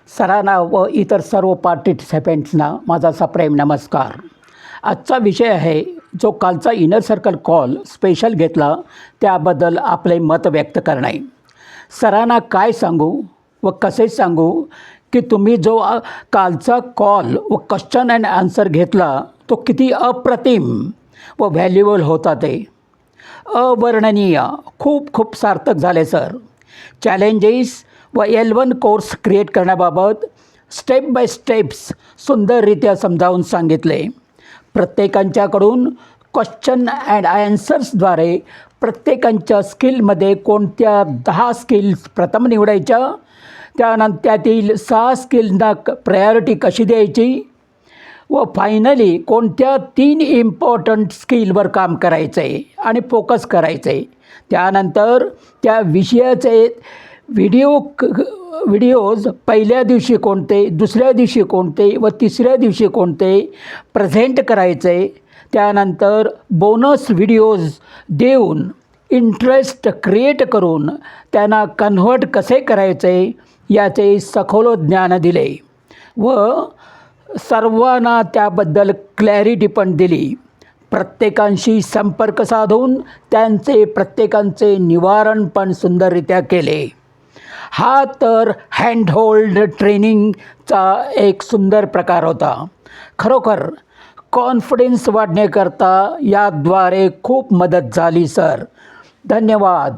सरांना व इतर सर्व पार्टिसिपेंट्सना माझा सप्रेम नमस्कार. आजचा विषय आहे जो कालचा इनर सर्कल कॉल स्पेशल घेतला त्याबद्दल आपले मत व्यक्त करणे. सरांना काय सांगू व कसे सांगू की तुम्ही जो कालचा कॉल व क्वेश्चन अँड आन्सर घेतला तो किती अप्रतिम व व्हॅल्युएबल होता. ते अवर्णनीय, खूप खूप सार्थक झाले सर. चॅलेंजेस व L1 कोर्स क्रिएट करण्याबाबत स्टेप बाय स्टेप्स सुंदररित्या समजावून सांगितले. प्रत्येकांच्याकडून क्वेश्चन अँड आन्सर्सद्वारे प्रत्येकांच्या स्किलमध्ये कोणत्या 10 स्किल्स प्रथम निवडायच्या, त्यानंतर त्यातील 6 स्किलना प्रायोरिटी कशी द्यायची व फायनली कोणत्या 3 इम्पॉर्टंट स्किलवर काम करायचं आहे आणि फोकस करायचं आहे. त्यानंतर त्या विषयाचे व्हिडिओज पहिल्या दिवशी कोणते, दुसऱ्या दिवशी कोणते व तिसऱ्या दिवशी कोणते प्रेझेंट करायचे. त्यानंतर बोनस व्हिडिओज देऊन इंटरेस्ट क्रिएट करून त्यांना कन्व्हर्ट कसे करायचे याचे सखोल ज्ञान दिले व सर्वांना त्याबद्दल क्लॅरिटी पण दिली. प्रत्येकांशी संपर्क साधून त्यांचे प्रत्येकांचे निवारण पण सुंदररित्या केले. हा तर हँडहोल्ड ट्रेनिंगचा एक सुंदर प्रकार होता. खरोखर कॉन्फिडन्स वाढण्याकरता याद्वारे खूप मदत झाली सर. धन्यवाद.